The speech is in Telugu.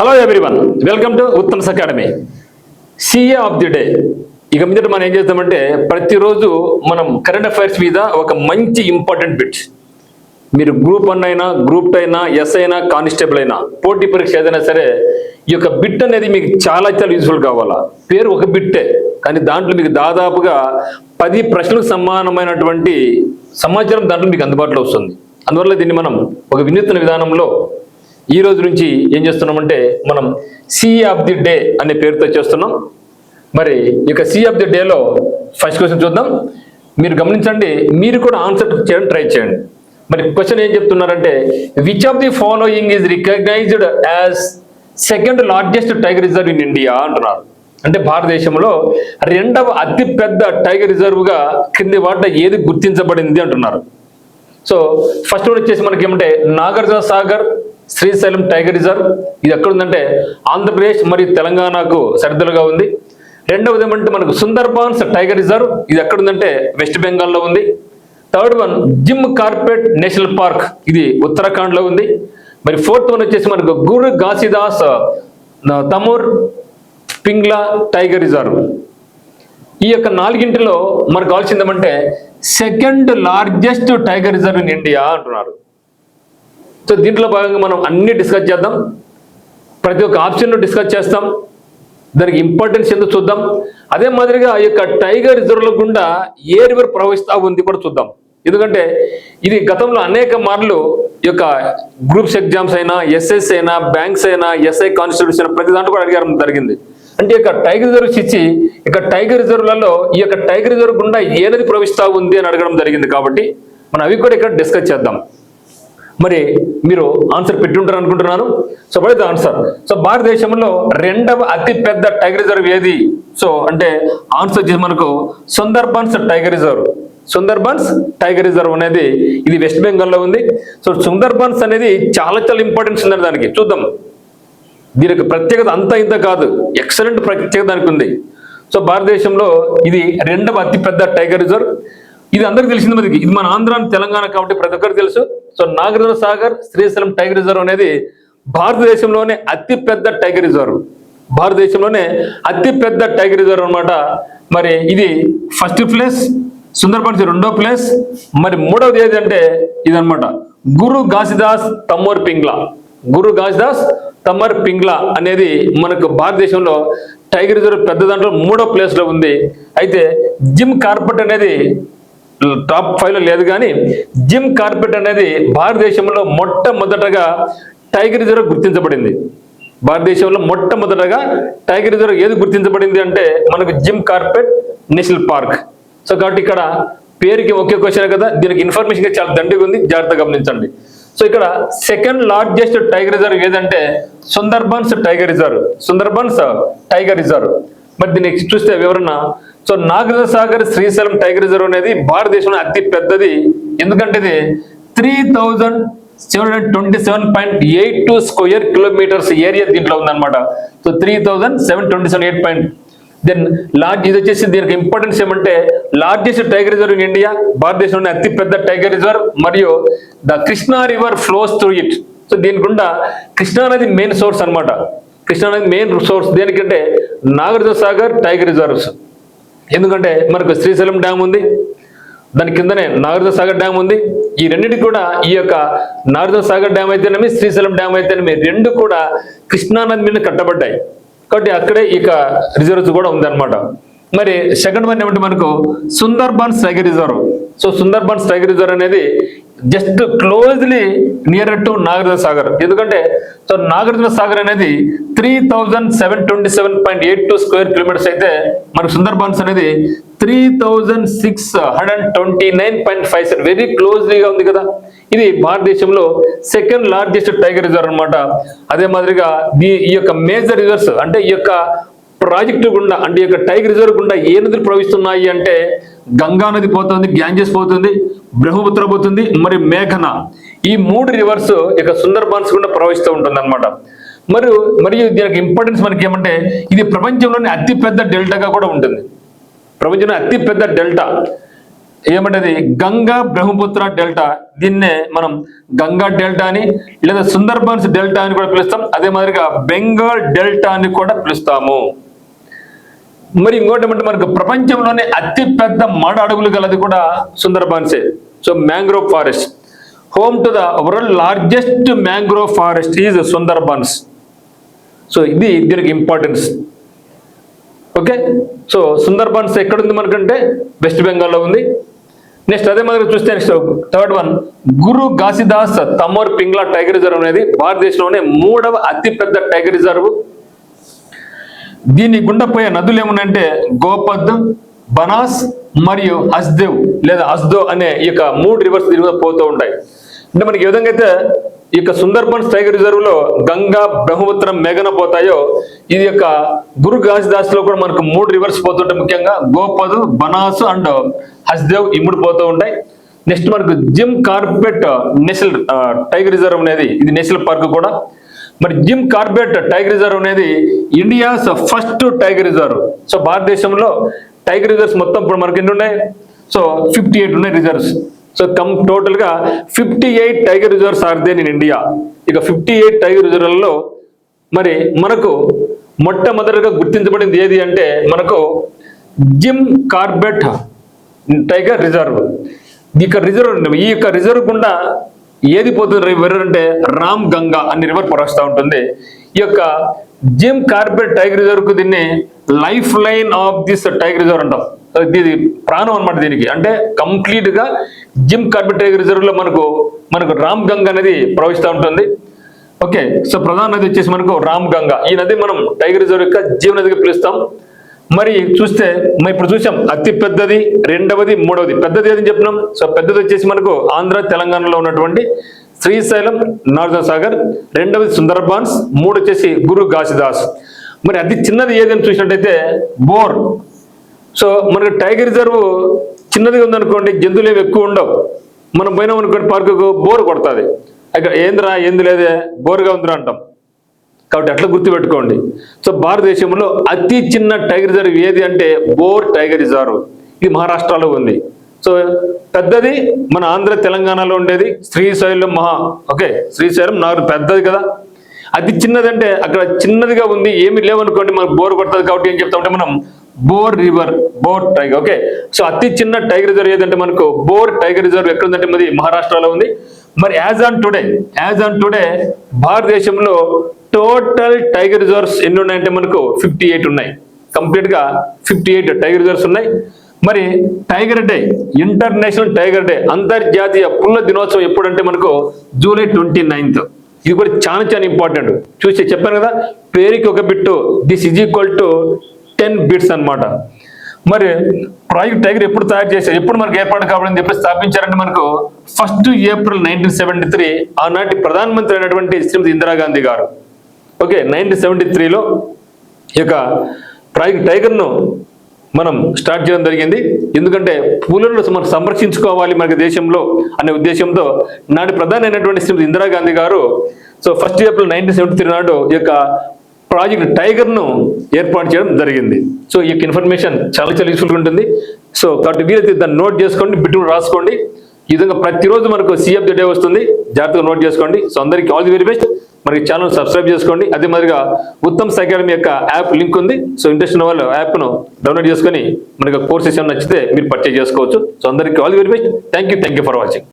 Hello everyone, welcome to Uttam's academy. CA of the day. ఇక మీద మనం ఏం చేద్దామంటే ప్రతిరోజు మనం కరెంట్ అఫైర్స్ మీద ఒక మంచి ఇంపార్టెంట్ బిట్, మీరు గ్రూప్ 1 అయినా గ్రూప్ 2 అయినా ఎస్ అయినా కానిస్టేబుల్ అయినా పోటీ పరీక్ష ఏదైనా సరే ఈ యొక్క బిట్ అనేది మీకు చాలా చాలా యూజ్ఫుల్ కావాలా. పేరు ఒక బిట్టే కానీ దాంట్లో మీకు దాదాపుగా 10 ప్రశ్నలకు సమానమైనటువంటి సమాచారం దాంట్లో మీకు అందుబాటులో వస్తుంది. అందువల్ల దీన్ని మనం ఒక వినూత్న విధానంలో ఈ రోజు నుంచి ఏం చేస్తున్నామంటే మనం సిఏ ఆఫ్ ది డే అనే పేరుతో చేస్తున్నాం. మరి ఇక సిఏ ఆఫ్ ది డేలో ఫస్ట్ క్వశ్చన్ చూద్దాం. మీరు గమనించండి, మీరు కూడా ఆన్సర్ చేయడం ట్రై చేయండి. మరి క్వశ్చన్ ఏం చెప్తున్నారంటే, which of the following is recognized as second largest tiger reserve in India అంటున్నారు. అంటే భారతదేశంలో 2వ అతిపెద్ద టైగర్ రిజర్వ్గా కింది వాట ఏది గుర్తించబడింది అంటున్నారు. సో ఫస్ట్ వచ్చేసి మనకి ఏమంటే నాగార్జున సాగర్ శ్రీశైలం టైగర్ రిజర్వ్. ఇది ఎక్కడ ఉందంటే ఆంధ్రప్రదేశ్ మరియు తెలంగాణకు సరిహద్దులుగా ఉంది. రెండవది ఏమంటే మనకు సుందర్బాన్స్ టైగర్ రిజర్వ్. ఇది ఎక్కడ ఉందంటే వెస్ట్ బెంగాల్లో ఉంది. Third one gym carpet national park, ఇది ఉత్తరాఖండ్లో ఉంది. మరి ఫోర్త్ వన్ వచ్చేసి మనకు గురు ఘాసిదాస్ తమోర్ పింగ్లా టైగర్ రిజర్వ్. ఈ యొక్క 4గింటిలో మనకు కావాల్సింది ఏమంటే second largest tiger reserve in India అంటున్నారు. సో దీంట్లో భాగంగా మనం అన్ని డిస్కస్ చేద్దాం, ప్రతి ఒక్క ఆప్షన్ను డిస్కస్ చేస్తాం, దానికి ఇంపార్టెన్స్ ఎందుకు చూద్దాం. అదే మాదిరిగా ఈ యొక్క టైగర్ రిజర్వ్ల గుండా ఏ రివర్ ప్రవహిస్తూ ఉంది కూడా చూద్దాం. ఎందుకంటే ఇది గతంలో అనేక మార్లు ఈ యొక్క గ్రూప్స్ ఎగ్జామ్స్ అయినా ఎస్ఎస్ అయినా బ్యాంక్స్ అయినా ఎస్ఐ కానిస్టేబుల్స్ అయినా ప్రతి దాంట్లో కూడా అడిగారు జరిగింది. అంటే ఈ యొక్క టైగర్ రిజర్వ్స్ ఇచ్చి ఇక టైగర్ రిజర్వ్లలో ఈ యొక్క టైగర్ రిజర్వ్ గుండా ఏ నది ప్రవహిస్తూ ఉంది అని అడగడం జరిగింది. కాబట్టి మనం అవి కూడా ఇక్కడ డిస్కస్ చేద్దాం. మరి మీరు ఆన్సర్ పెట్టి ఉంటారు అనుకుంటున్నాను. So what is the answer? So భారతదేశంలో 2వ అతిపెద్ద టైగర్ రిజర్వ్ ఏది? సో అంటే ఆన్సర్ వచ్చేసి మనకు Sundarbans tiger reserve. Sundarbans tiger reserve అనేది ఇది వెస్ట్ బెంగాల్లో ఉంది. సో సుందర్బన్స్ అనేది చాలా చాలా ఇంపార్టెన్స్ ఉందని దానికి చూద్దాం. దీనికి ప్రత్యేకత అంతా ఇంత కాదు, ఎక్సలెంట్ ప్రత్యేకత దానికి ఉంది. సో భారతదేశంలో ఇది 2వ అతిపెద్ద టైగర్ రిజర్వ్. ఇది అందరికి తెలిసింది, మనకి ఇది మన ఆంధ్ర తెలంగాణ కాబట్టి ప్రతి ఒక్కరికి తెలుసు. So Nagarjuna Sagar Srisailam tiger reserve అనేది భారతదేశంలోనే అతిపెద్ద టైగర్ రిజర్వ్. భారతదేశంలోనే అతిపెద్ద టైగర్ రిజర్వ్ అనమాట. మరి ఇది ఫస్ట్ ప్లేస్, సుందర్బన్స్ 2వ ప్లేస్. మరి 3వది ఏది అంటే ఇదనమాట గురు ఘాసిదాస్ తమోర్ పింగ్లా. గురు ఘాసిదాస్ తమోర్ పింగ్లా అనేది మనకు భారతదేశంలో టైగర్ రిజర్వ్ పెద్ద దాంట్లో 3వ ప్లేస్లో ఉంది. అయితే జిమ్ కార్పెట్ అనేది టాప్ 5లో లేదు, కానీ జిమ్ కార్పెట్ అనేది భారతదేశంలో మొట్టమొదటగా టైగర్ రిజర్వ్ గుర్తించబడింది. భారతదేశంలో మొట్టమొదటగా టైగర్ రిజర్వ్ ఏది గుర్తించబడింది అంటే మనకు gym carpet national park. So కాబట్టి ఇక్కడ పేరుకి ఒకే క్వశ్చన్ కదా, దీనికి ఇన్ఫర్మేషన్ చాలా దండిగా ఉంది, జాగ్రత్తగా గమనించండి. సో ఇక్కడ సెకండ్ లార్జెస్ట్ టైగర్ రిజర్వ్ ఏదంటే Sundarbans tiger reserve. Sundarbans tiger reserve. మరి దీన్ని చూస్తే వివరణ, so Nagarjuna Sagar Srisailam tiger reserve అనేది భారతదేశంలో అతి పెద్దది. ఎందుకంటే ఇది 3727.82 స్క్వేర్ కిలోమీటర్స్ ఏరియా దీంట్లో ఉందన్నమాట. సో 3727.8. దెన్ ఇది వచ్చేసి దీనికి ఇంపార్టెన్స్ ఏమంటే largest tiger reserve in India, భారతదేశంలోని అతి పెద్ద టైగర్ రిజర్వ్. మరియు the Krishna river flows through it. So దీని గుండా కృష్ణా నది మెయిన్ సోర్స్ అనమాట. కృష్ణా నది మెయిన్ సోర్స్ దేనికంటే నాగార్జున సాగర్ టైగర్ రిజర్వ్స్. ఎందుకంటే మనకు శ్రీశైలం డ్యామ్ ఉంది, దాని కిందనే నాగార్జున సాగర్ డ్యామ్ ఉంది. ఈ రెండింటికి కూడా ఈ యొక్క నాగార్జున సాగర్ డ్యామ్ అయితేనేమి శ్రీశైలం డ్యామ్ అయితేనేమి రెండు కూడా కృష్ణా నది మీద కట్టబడ్డాయి. కాబట్టి అక్కడే ఇక రిజర్వ్స్ కూడా ఉందన్నమాట. మరి సెకండ్ వన్ ఏమంటే మనకు Sundarbans tiger reserve. So Sundarbans tiger reserve అనేది just closely near to Nagarjuna Sagar. ఎందుకంటే సో నాగార్జున సాగర్ అనేది 3727.82 స్క్వేర్ కిలోమీటర్స్ అయితే మనకు సుందర్బన్స్ అనేది 3629.57 వెరీ క్లోజ్లీగా ఉంది కదా. ఇది భారతదేశంలో సెకండ్ లార్జెస్ట్ టైగర్ రిజర్వ్ అనమాట. అదే మాదిరిగా ఈ యొక్క మేజర్ రిజర్వ్స్ అంటే ఈ యొక్క ప్రాజెక్టు గుండా అంటే ఈ యొక్క టైగర్ రిజర్వ్ గుండా ఏ నదులు ప్రవహిస్తున్నాయి అంటే గంగా నది పోతుంది, గ్యాంజెస్ పోతుంది, బ్రహ్మపుత్ర పోతుంది, మరి మేఘన. ఈ 3 రివర్స్ ఇక సుందర్బన్స్ గుండా ప్రవహిస్తూ ఉంటుంది అనమాట. మరియు దీనికి ఇంపార్టెన్స్ మనకి ఏమంటే ఇది ప్రపంచంలోని అతిపెద్ద డెల్టాగా కూడా ఉంటుంది. ప్రపంచంలో అతిపెద్ద డెల్టా. ఏమంటది గంగా బ్రహ్మపుత్ర డెల్టా, దీన్నే మనం గంగా డెల్టా అని లేదా సుందర్బన్స్ డెల్టా అని కూడా పిలుస్తాం. అదే మాదిరిగా బెంగాల్ డెల్టా అని కూడా పిలుస్తాము. మరి ఇంకోటి ఏమంటే మనకు ప్రపంచంలోనే అతి పెద్ద మాడ అడవులు గలది కూడా సుందర్బన్సే. So mangrove forest, home to the world largest mangrove forest is Sundarbans. So ఇది దీనికి ఇంపార్టెన్స్. ఓకే, సో సుందర్బన్స్ ఎక్కడుంది మనకంటే వెస్ట్ బెంగాల్లో ఉంది. నెక్స్ట్ అదే మాదిరిగా చూస్తే నెక్స్ట్ థర్డ్ వన్, గురు ఘాసిదాస్ తమోర్ పింగ్లా టైగర్ రిజర్వ్ అనేది భారతదేశంలోనే 3వ అతిపెద్ద టైగర్ రిజర్వ్. దీని గుండా పోయే నదులు ఏమున్నాయంటే గోపద్, బనాస్ మరియు హస్దేవ్ లేదా హస్దో అనే ఈ యొక్క 3 రివర్స్ దీని మీద పోతూ ఉంటాయి. అంటే మనకి ఏ విధంగా అయితే ఈ యొక్క సుందర్బన్స్ టైగర్ రిజర్వ్ లో గంగా, బ్రహ్మపుత్రం, మేఘన పోతాయో, ఇది యొక్క గురు ఘాసిదాస్ లో కూడా మనకు 3 రివర్స్ పోతుంటాయి. ముఖ్యంగా గోపద్, బనాస్ అండ్ హస్దేవ్ ఈ 3 పోతూ ఉంటాయి. నెక్స్ట్ మనకు Jim Corbett national tiger reserve అనేది ఇది నేషనల్ పార్క్ కూడా. మరి జిమ్ కార్బెట్ టైగర్ రిజర్వ్ అనేది India's first tiger reserve. So భారతదేశంలో టైగర్ రిజర్వ్స్ మొత్తం ఇప్పుడు మనకి ఎన్ని ఉన్నాయి? సో 58 ఉన్నాయి రిజర్వ్స్. సో టోటల్ గా 58 tiger reserves are there in India. ఇక 58 టైగర్ రిజర్వ్లలో మరి మనకు మొట్టమొదటిగా గుర్తించబడింది ఏది అంటే మనకు జిమ్ కార్బెట్ టైగర్ రిజర్వ్. ఈ యొక్క రిజర్వ్ గుండా ఏది పోతుంది రివర్ అంటే రామ్ గంగా అనే రివర్ ప్రవహిస్తూ ఉంటుంది. ఈ యొక్క జిమ్ కార్బెట్ టైగర్ రిజర్వ్ కు దీన్ని life line of this tiger reserve అంటాం. ఇది ప్రాణం అనమాట దీనికి. అంటే కంప్లీట్ గా జిమ్ కార్బెట్ టైగర్ రిజర్వ్ లో మనకు రామ్ గంగా అనేది ప్రవహిస్తూ ఉంటుంది. ఓకే, సో ప్రధాన నది వచ్చేసి మనకు రామ్ గంగా. ఈ నది మనం టైగర్ రిజర్వ్ యొక్క జీవ నదిగా పిలుస్తాం. మరి చూస్తే మనం ఇప్పుడు చూసాం అతి పెద్దది, రెండవది, మూడవది. పెద్దది ఏదని చెప్పినాం. సో పెద్దది వచ్చేసి మనకు ఆంధ్ర, తెలంగాణలో ఉన్నటువంటి శ్రీశైలం, నాగార్జున సాగర్. రెండవది సుందర్బన్స్. 3 వచ్చేసి గురు ఘాసిదాస్. మరి అతి చిన్నది ఏదని చూసినట్టయితే బోర్. సో మనకు టైగర్ రిజర్వ్ చిన్నదిగా ఉందనుకోండి, జంతువులు ఏమి ఎక్కువ ఉండవు. మనం పోయినాం అనుకోండి పార్కుకు, బోర్ కొడుతుంది. అక్కడ ఏంది లేదే బోర్గా ఉందిరా అంటాం. కాబట్టి అట్లా గుర్తుపెట్టుకోండి. సో భారతదేశంలో అతి చిన్న టైగర్ రిజర్వ్ ఏది అంటే బోర్ టైగర్ రిజర్వ్. ఇది మహారాష్ట్రలో ఉంది. సో పెద్దది మన ఆంధ్ర, తెలంగాణలో ఉండేది శ్రీశైలం శ్రీశైలం నాగర్ పెద్దది కదా. అతి చిన్నది అంటే అక్కడ చిన్నదిగా ఉంది, ఏమి లేవనుకోండి మనకు బోర్ కొడుతుంది. కాబట్టి ఏం చెప్తామంటే మనం bore river, bore tiger. Okay, so అతి చిన్న టైగర్ రిజర్వ్ ఏదంటే మనకు బోర్ టైగర్ రిజర్వ్ ఎక్కడ ఉందంటే మరి మహారాష్ట్రలో ఉంది. మరి యాజ్ ఆన్ టుడే భారతదేశంలో టోటల్ టైగర్ రిజర్వ్స్ ఎన్ని ఉన్నాయంటే మనకు 58 ఉన్నాయి. కంప్లీట్ గా 58 టైగర్ రిజర్వ్స్ ఉన్నాయి. మరి tiger day, international tiger day, అంతర్జాతీయ పుల్ల దినోత్సవం ఎప్పుడంటే మనకు జూలై 29th. ఇది కూడా చాలా ఇంపార్టెంట్. చూసి చెప్పాను కదా, పేరుకి ఒక bit, this is equal to 10 bits అన్నమాట. మరి ప్రాజెక్ట్ టైగర్ ఎప్పుడు తయారు చేశారు, ఎప్పుడు మనకు ఏర్పాటు కావాలని చెప్పి స్థాపించారంటే మనకు 1 ఏప్రిల్ 1973 ఆనాటి ప్రధానమంత్రి అయినటువంటి శ్రీమతి ఇందిరాగాంధీ గారు. ఓకే, 1973లో ఈ యొక్క ప్రాజెక్ట్ టైగర్ను మనం స్టార్ట్ చేయడం జరిగింది. ఎందుకంటే పులులను మనం సంరక్షించుకోవాలి మనకి దేశంలో అనే ఉద్దేశంతో నాటి ప్రధాని అయినటువంటి శ్రీమతి ఇందిరాగాంధీ గారు సో 1 ఏప్రిల్ 1973 నాడు ఈ యొక్క ప్రాజెక్ట్ టైగర్ను ఏర్పాటు చేయడం జరిగింది. సో ఈ యొక్క ఇన్ఫర్మేషన్ చాలా యూస్ఫుల్గా ఉంటుంది. సో కాబట్టి వీలైతే దాన్ని నోట్ చేసుకోండి, బిట్టు రాసుకోండి. ఈ విధంగా ప్రతిరోజు మనకు CF ది డే వస్తుంది, జాగ్రత్తగా నోట్ చేసుకోండి. సో అందరికీ ఆల్ ది వెరీ బెస్ట్. మనకి ఛానల్ సబ్స్క్రైబ్ చేసుకోండి. అదే మాదిరిగా ఉత్తమ్ అకాడమీ యొక్క యాప్ లింక్ ఉంది. సో ఇంట్రెస్ట్ ఉన్న వాళ్ళు యాప్ను డౌన్లోడ్ చేసుకొని మనకి కోర్సెస్ ఏమైనా నచ్చితే మీరు పర్చేజ్ చేసుకోవచ్చు. సో అందరికీ all the very best. Thank you for watching.